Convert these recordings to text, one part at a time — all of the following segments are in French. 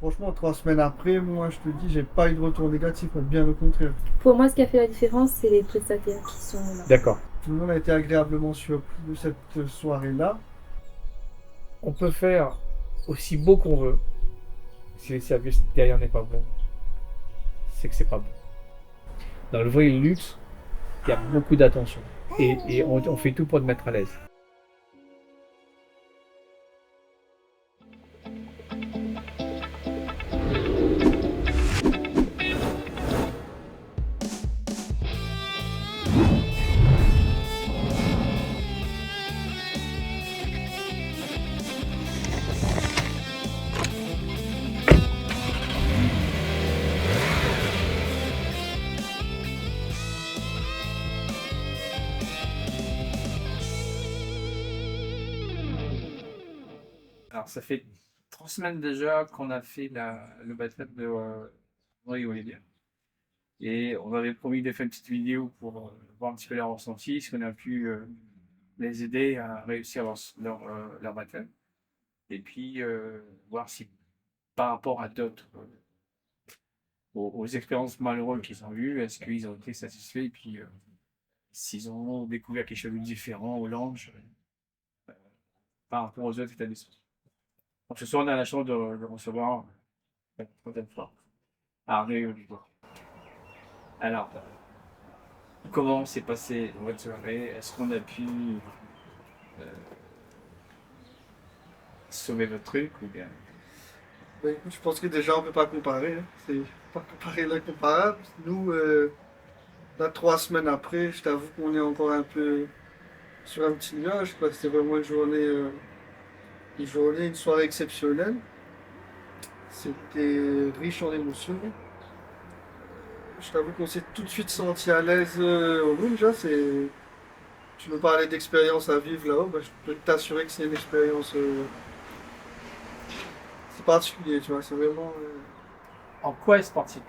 Franchement, 3 semaines après, moi je te dis, j'ai pas eu de retour négatif, bien au contraire. Pour moi, ce qui a fait la différence, c'est les prestataires qui sont là. D'accord. Tout le monde a été agréablement surpris de cette soirée-là. On peut faire aussi beau qu'on veut. Si le service derrière n'est pas bon, c'est que c'est pas bon. Dans le vrai luxe, il y a beaucoup d'attention. Et on fait tout pour te mettre à l'aise. Alors, ça fait 3 semaines déjà qu'on a fait le baptême de Henri et Olivia. Et on avait promis de faire une petite vidéo pour voir un petit peu leur ressenti, si on a pu les aider à réussir leur baptême. Et puis, voir si par rapport à d'autres, aux expériences malheureuses qu'ils ont eues, est-ce qu'ils ont été satisfaits, et puis s'ils ont découvert quelque chose de différent au Lange par rapport aux autres établissements. Donc ce soir, on a la chance de recevoir une prochaine fois Harry Oliver. Alors, comment s'est passé votre soirée? Est-ce qu'on a pu euh, sauver votre truc ou bien? Bah, écoute, je pense que déjà on peut pas comparer, hein. C'est pas comparer l'incomparable. Nous, là, 3 semaines après, je t'avoue qu'on est encore un peu sur un petit nuage, quoi. C'était vraiment une soirée exceptionnelle. C'était riche en émotions. Je t'avoue qu'on s'est tout de suite senti à l'aise au room, déjà. Tu me parlais d'expérience à vivre là-haut, bah, je peux t'assurer que c'est une expérience c'est particulier, tu vois. C'est vraiment. En quoi est-ce particulier?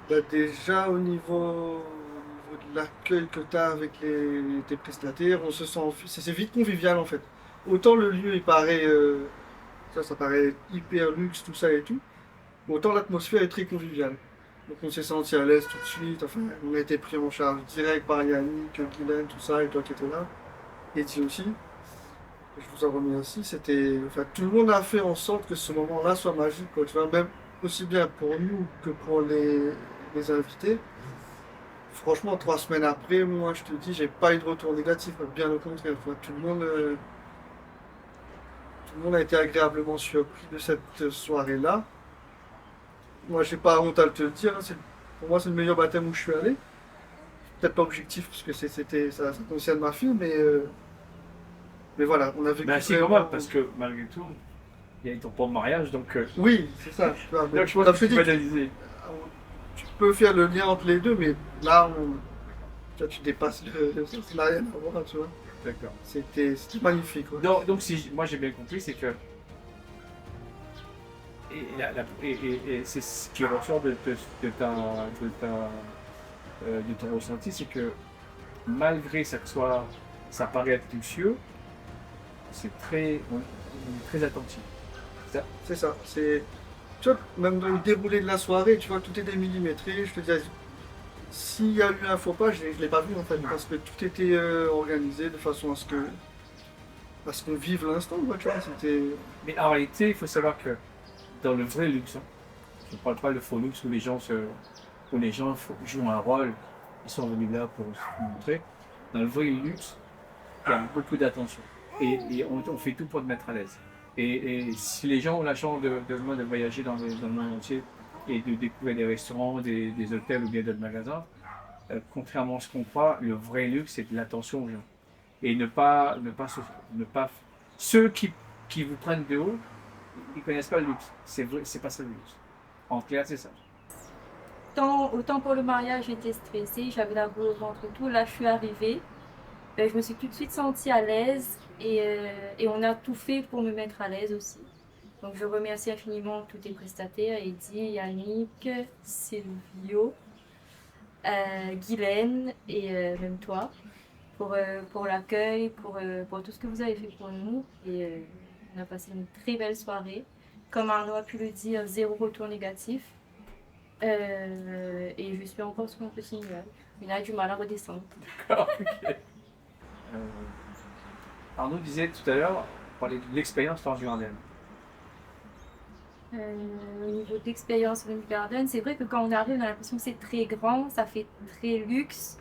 Bah, déjà au niveau de l'accueil que tu as avec tes prestataires, on se sent. C'est vite convivial en fait. Autant le lieu il paraît. Ça paraît hyper luxe, tout ça et tout. Autant l'atmosphère est très conviviale. Donc on s'est senti à l'aise tout de suite. Enfin, on a été pris en charge direct par Yannick, Guylaine, tout ça, et toi qui étais là. Et Eddie aussi. Je vous en remercie. Enfin, tout le monde a fait en sorte que ce moment-là soit magique, quoi. Tu vois, même aussi bien pour nous que pour les invités. Franchement, 3 semaines après, moi, je te dis, j'ai pas eu de retour négatif, bien au contraire. Enfin, tout le monde a été agréablement surpris de cette soirée-là. Moi, j'ai pas honte à te le dire, hein, pour moi, c'est le meilleur baptême où je suis allé. Peut-être pas objectif, parce que ça concerne ma fille, mais voilà, on a vécu Ben si, quand même, vraiment. parce que malgré tout, il y a ton propre mariage, donc, Oui, c'est ça. Tu vois, donc je pense comme que je te tu peux dis, analyser. tu peux faire le lien entre les deux, mais là, tu dépasses ça n'a rien à voir, tu vois. D'accord. C'était magnifique, ouais. Donc si moi j'ai bien compris, c'est que et c'est ce qui ressort de ton ressenti, c'est que malgré ça que ça paraît être luxueux, on est très attentif. C'est ça. C'est ça. Tu vois, même dans le déroulé de la soirée, tu vois, tout était millimétré. Je te dis, s'il y a eu un faux pas, je l'ai pas vu en fait, parce que tout était organisé de façon à ce qu'on vive l'instant, quoi, tu vois. Mais en réalité, il faut savoir que dans le vrai luxe, hein, je ne parle pas de faux luxe où les gens jouent un rôle, ils sont venus là pour se montrer. Dans le vrai luxe, il y a beaucoup d'attention. Et on fait tout pour te mettre à l'aise. Et si les gens ont la chance de voyager dans le monde entier et de découvrir des restaurants, des hôtels ou bien d'autres magasins, contrairement à ce qu'on croit, le vrai luxe, c'est de l'attention aux gens. Et ne pas, ceux qui vous prennent de haut, ils connaissent pas le luxe. C'est vrai, c'est pas ça le luxe. En clair, c'est ça. Autant pour le mariage, j'étais stressée, j'avais la boule au ventre et tout. Là, je suis arrivée. Je me suis tout de suite sentie à l'aise et on a tout fait pour me mettre à l'aise aussi. Donc je remercie infiniment tous tes prestataires, Eddie, Yannick, Silvio, Guylaine et même toi pour l'accueil, pour tout ce que vous avez fait pour nous. Et on a passé une très belle soirée. comme Arnaud a pu le dire, 0 retour négatif. Et je suis encore sur mon petit nuage. Il a du mal à redescendre. D'accord, ok. Arnaud disait tout à l'heure, on parlait de l'expérience dans le jardin. Au niveau de l'expérience Rain Garden, c'est vrai que quand on arrive, on a l'impression que c'est très grand, ça fait très luxe.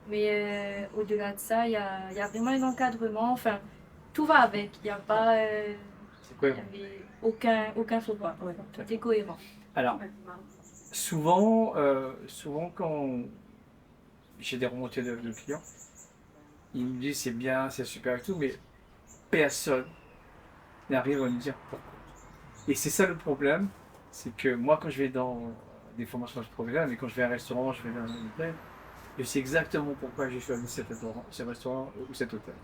Mais au-delà de ça, il y a vraiment un encadrement. Enfin, tout va avec. Il n'y a pas. C'est quoi? Il y avait aucun faux pas. Ouais, tout est cohérent. Alors, souvent quand j'ai des remontées de clients, ils me disent c'est bien, c'est super et tout, mais personne n'arrive à me dire pourquoi. Et c'est ça le problème, c'est que moi quand je vais dans des formations de problème, et quand je vais à un restaurant, je vais dans un hôtel, je sais exactement pourquoi j'ai choisi ce restaurant ou cet hôtel.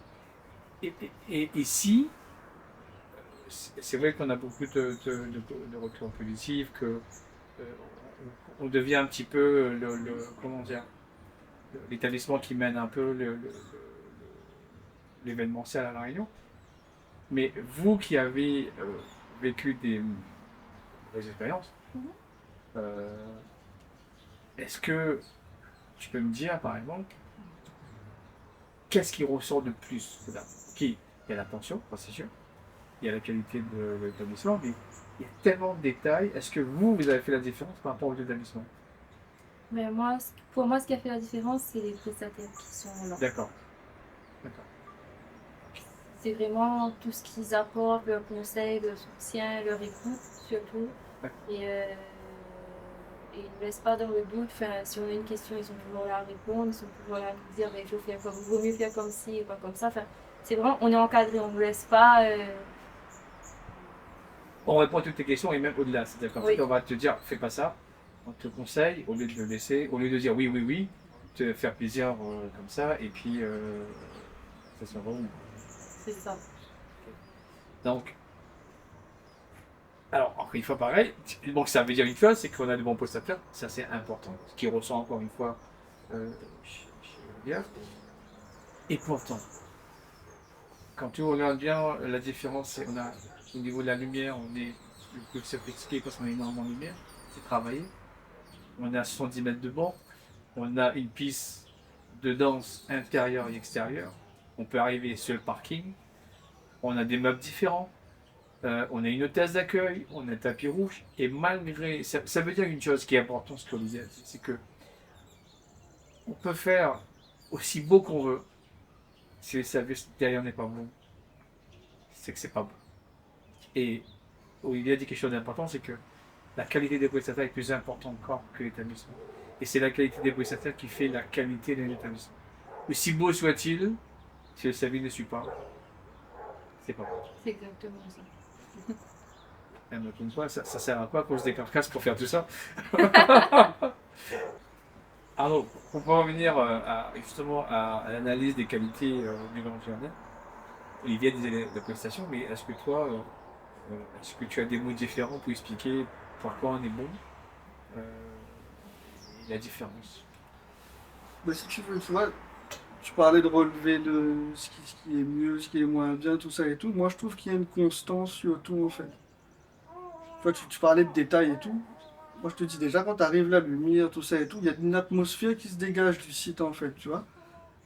Et ici, c'est vrai qu'on a beaucoup de retours positifs, que on devient un petit peu comment dire, l'établissement qui mène un peu l'événementiel à La Réunion. Mais vous qui avez vécu des expériences, euh, est-ce que tu peux me dire, par exemple, qu'est-ce qui ressort de plus là? Ok, il y a l'attention, c'est sûr, il y a la qualité de l'établissement, mais il y a tellement de détails. Est-ce que vous avez fait la différence par rapport aux établissements? Mais moi, pour moi, ce qui a fait la différence, c'est les prestataires qui sont là. D'accord. D'accord. C'est vraiment tout ce qu'ils apportent, leur conseil, leur soutien, leur écoute surtout. Et ils ne nous laissent pas dans le doute. Enfin, si on a une question, ils sont toujours là à répondre, ils sont toujours là à nous dire, il vaut mieux faire comme ci et pas comme ça. Enfin, c'est vraiment, on est encadré, on ne nous laisse pas. On répond à toutes tes questions et même au-delà. C'est-à-dire qu'en Oui. fait, on va te dire, fais pas ça. On te conseille, au lieu de le laisser, au lieu de dire oui, oui, oui, te faire plaisir comme ça, et puis ça sera bon. C'est ça. Donc, alors, encore une fois, pareil, donc ça veut dire une chose, c'est qu'on a de bons prestataires, ça c'est important. Ce qui ressent encore une fois chez Olivia. Et pourtant, quand tu regardes bien, la différence, c'est qu'on a au niveau de la lumière, on est le plus sophistiqué parce qu'on a énormément de lumière, c'est travaillé. On a 70 mètres de banc, on a une piste de danse intérieure et extérieure. On peut arriver sur le parking, on a des meubles différents, on a une hôtesse d'accueil, on a un tapis rouge, et malgré. Ça veut dire une chose qui est importante, ce qu'on disait, c'est que on peut faire aussi beau qu'on veut, si le service derrière n'est pas bon, c'est que c'est pas bon. Et Olivier a dit quelque chose d'important, c'est que la qualité des prestataires est plus importante encore que l'établissement. Et c'est la qualité des prestataires qui fait la qualité de l'établissement. Aussi beau soit-il, si le service ne suit pas, c'est pas bon. C'est exactement ça. Même une fois, ça sert à quoi qu'on se décarcasse pour faire tout ça? Alors, pour revenir justement à l'analyse des qualités du grand jardin, Olivier disait la prestation, mais est-ce que toi, est-ce que tu as des mots différents pour expliquer pourquoi on est bon et la différence? Mais si tu veux, tu vois, tu parlais de relever ce qui est mieux, ce qui est moins bien, tout ça et tout. Moi, je trouve qu'il y a une constance sur tout, en fait. Tu vois, tu parlais de détails et tout. Moi, je te dis déjà, quand tu arrives là, lumière, tout ça et tout, il y a une atmosphère qui se dégage du site, en fait, tu vois.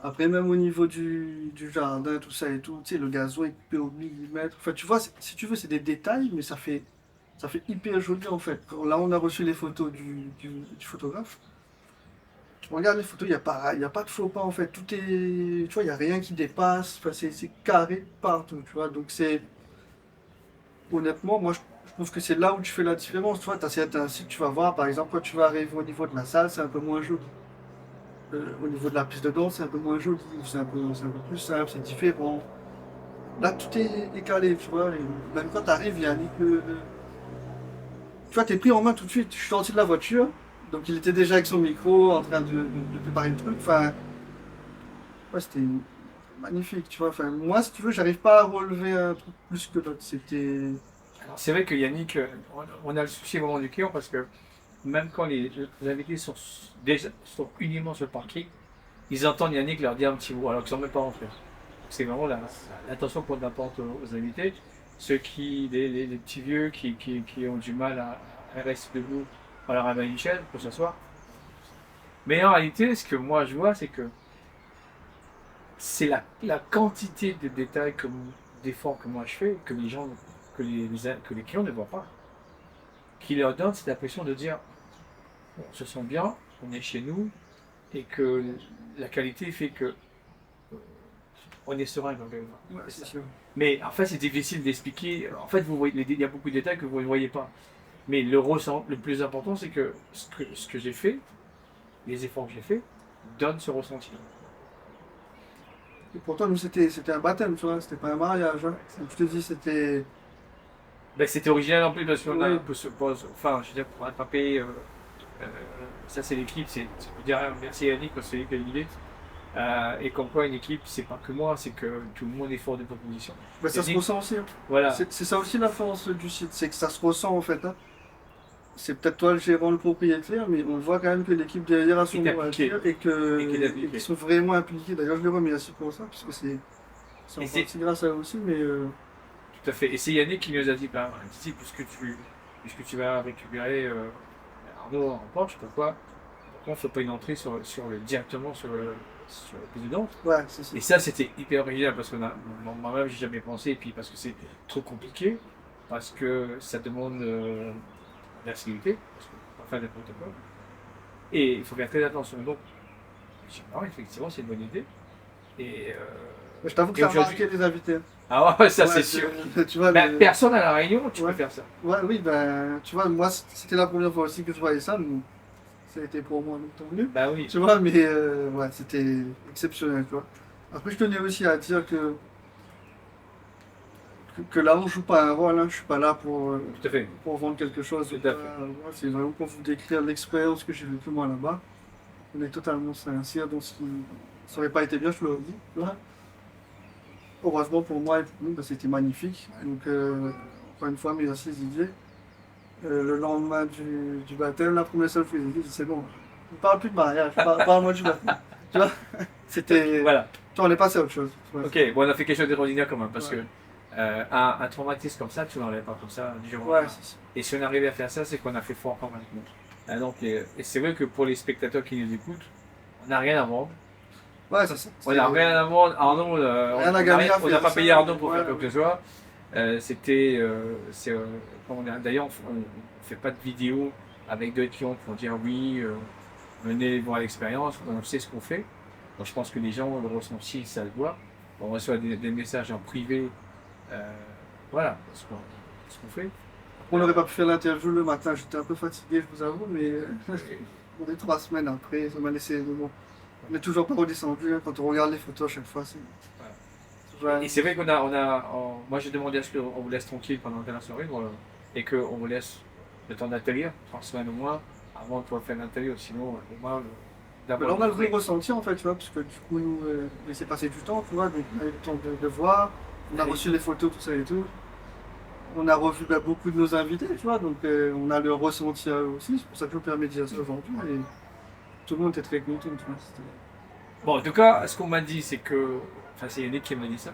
Après, même au niveau du jardin, tout ça et tout, tu sais, le gazon est coupé au millimètre. Enfin, tu vois, si tu veux, c'est des détails, mais ça fait hyper joli, en fait. Là, on a reçu les photos du photographe. Tu regardes les photos, il y a pas de faux pas, en fait. Tout est, tu vois, il n'y a rien qui dépasse. Enfin, c'est carré partout, tu vois. Donc, honnêtement, moi, je trouve que c'est là où tu fais la différence. Tu vois, tu as certains sites, tu vas voir, par exemple, quand tu vas arriver au niveau de la salle, c'est un peu moins joli. Au niveau de la piste de danse, c'est un peu moins joli, c'est un peu plus simple, c'est différent. Là, tout est calé, tu vois. Et même quand tu arrives, Yannick, tu vois, t'es pris en main tout de suite. Je suis sorti de la voiture, donc il était déjà avec son micro, en train de préparer le truc. Enfin, ouais, c'était magnifique, tu vois. Enfin, moi, si tu veux, j'arrive pas à relever un truc plus que l'autre. Alors, c'est vrai que Yannick, on a le souci au moment du client parce que même quand les invités sont uniquement sur le parking, ils entendent Yannick leur dire un petit mot alors qu'ils ne sont même pas rentrés. C'est vraiment l'attention qu'on apporte aux invités. les petits vieux qui ont du mal à rester debout, on leur amène une chaise pour s'asseoir. Mais en réalité, ce que moi je vois, c'est que c'est la quantité de détails, d'efforts que moi je fais, que les gens, que les clients ne voient pas, qui leur donne cette impression de dire on se sent bien, on est chez nous, et que la qualité fait que on est serein quand même. Ouais, c'est sûr. Mais en fait, c'est difficile d'expliquer. En fait, vous voyez, il y a beaucoup de détails que vous ne voyez pas. Mais le plus important, c'est que ce que j'ai fait, les efforts que j'ai fait, donnent ce ressenti. Et pourtant, nous, c'était un baptême, tu vois, c'était pas un mariage. Hein. Donc, je te dis, c'était. Ben, c'était original en plus parce qu'on a Oui. un peu enfin, je veux dire, pour attraper, euh, ça c'est l'équipe, je peux dire merci à Yannick parce que c'est lui qui a l'idée. Et comme quoi une équipe, c'est pas que moi, c'est que tout le monde est fort de proposition. Bah, ça se Yannick, ressent aussi. Hein. voilà, C'est ça aussi la force du site, c'est que ça se ressent en fait. Hein. C'est peut-être toi le gérant, le propriétaire, mais on voit quand même que l'équipe derrière a son Il est mot à appliqué. dire Et qu'il est et appliqué. qu'ils sont vraiment impliqués. D'ailleurs, je les remercie pour ça, parce que c'est en Et c'est- partie grâce à eux aussi, mais Tout à fait. Et c'est Yannick qui nous a dit, ben, Titi, puisque tu vas récupérer Arnaud en Porsche, pourquoi on ne fait pas une entrée directement sur le président? ouais, c'est ça. Et ça, c'était hyper original parce que moi-même, j'ai jamais pensé, et puis parce que c'est trop compliqué, parce que ça demande la sécurité, parce qu'on peut pas faire n'importe quoi. Et il faut faire très attention. Donc, je dis, non, effectivement, c'est une bonne idée. Et, Mais je t'avoue que et ça a aujourd'hui- marqué les invités. Hein. ah ouais, ça Ouais, c'est sûr. Tu vois, Ben, personne à la Réunion, tu Ouais. peux faire ça. ouais, oui, ben, tu vois, moi, c'était la première fois aussi que je voyais ça, donc ça a été pour moi tant mieux. Bah oui. Tu vois, mais ouais, c'était exceptionnel, tu vois. Après, je tenais aussi à dire que là, on joue pas un rôle, hein. Je suis pas là Tout à fait. pour vendre quelque chose. Tout à fait. Moi, c'est vraiment pour vous décrire l'expérience que j'ai vécue moi là-bas. On est totalement sincère dans ce qui. Ça aurait pas été bien, je le dis. Tu vois. Heureusement pour moi et pour nous, bah, c'était magnifique. Donc, encore une fois, merci Didier. Le lendemain du baptême, la première seule fois, j'ai dit, c'est bon, ne parle plus de mariage, parle-moi du baptême. Tu vois, c'était. Voilà. Tu vois, on est passé à autre chose. Ouais. Ok, bon, on a fait quelque chose d'extraordinaire quand même, parce Ouais. que un traumatisme comme ça, tu n'enlèves pas comme ça du jour au Ouais, lendemain. c'est ça. Et si on arrivait à faire ça, c'est qu'on a fait fort quand même. Donc, et c'est vrai que pour les spectateurs qui nous écoutent, on n'a rien à vendre. Ouais, c'est ça. On n'a rien à vendre. Arnaud, Rien à gagner à on n'a faire pas ça. payé Arnaud pour Ouais, faire quoi que ce soit. D'ailleurs, on ne fait pas de vidéo avec d'autres clients pour dire oui, venez voir l'expérience, on sait ce qu'on fait. Donc, je pense que les gens le ressentent, ça le voit. On reçoit des messages en privé, voilà, ce qu'on fait. On n'aurait pas pu faire l'interview le matin, j'étais un peu fatigué, je vous avoue, mais on est 3 semaines après, ça m'a laissé. Mais bon, on n'est toujours pas redescendu, hein. Quand on regarde les photos à chaque fois, c'est. Et c'est vrai moi j'ai demandé à ce qu'on vous laisse tranquille pendant la soirée, voilà, et qu'on vous laisse le temps d'atterrir, 3 semaines au moins, avant de pouvoir faire l'intérieur. Sinon, au moins, Mais là, on a le vrai ressenti en fait, tu vois, parce que du coup, nous, on laissait passer du temps, tu vois, donc on a eu le temps de voir, on a Oui. reçu les photos, tout ça et tout. On a revu beaucoup de nos invités, tu vois, donc on a le ressenti à eux aussi, c'est pour ça que je me permets de dire ça aujourd'hui, et tout le monde était très content, tu vois. Bon, en tout cas, ce qu'on m'a dit, c'est que. Enfin, c'est Yannick qui m'a dit ça.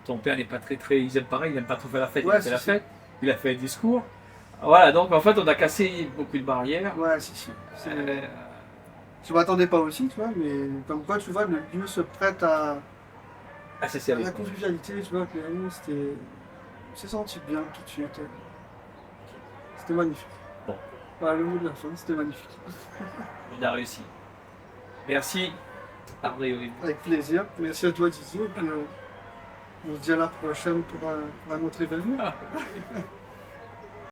Ton père n'est pas il aime pareil, il n'aime pas trop faire la fête, Ouais, il a fait la c'est ça. fête, il a fait un discours. Voilà, donc en fait, on a cassé beaucoup de barrières. Ouais, si. Euh, Je m'attendais pas aussi, tu vois, mais comme quoi, tu vois, le lieu se prête à c'est sérieux. la convivialité, tu vois, clairement, c'était. On s'est senti bien tout de suite. C'était magnifique. Bon. Voilà, le mot de la fin, c'était magnifique. On a réussi. Merci. Après, oui. Avec plaisir. Merci à toi, Didier. Et puis, on se dit à la prochaine pour un autre événement.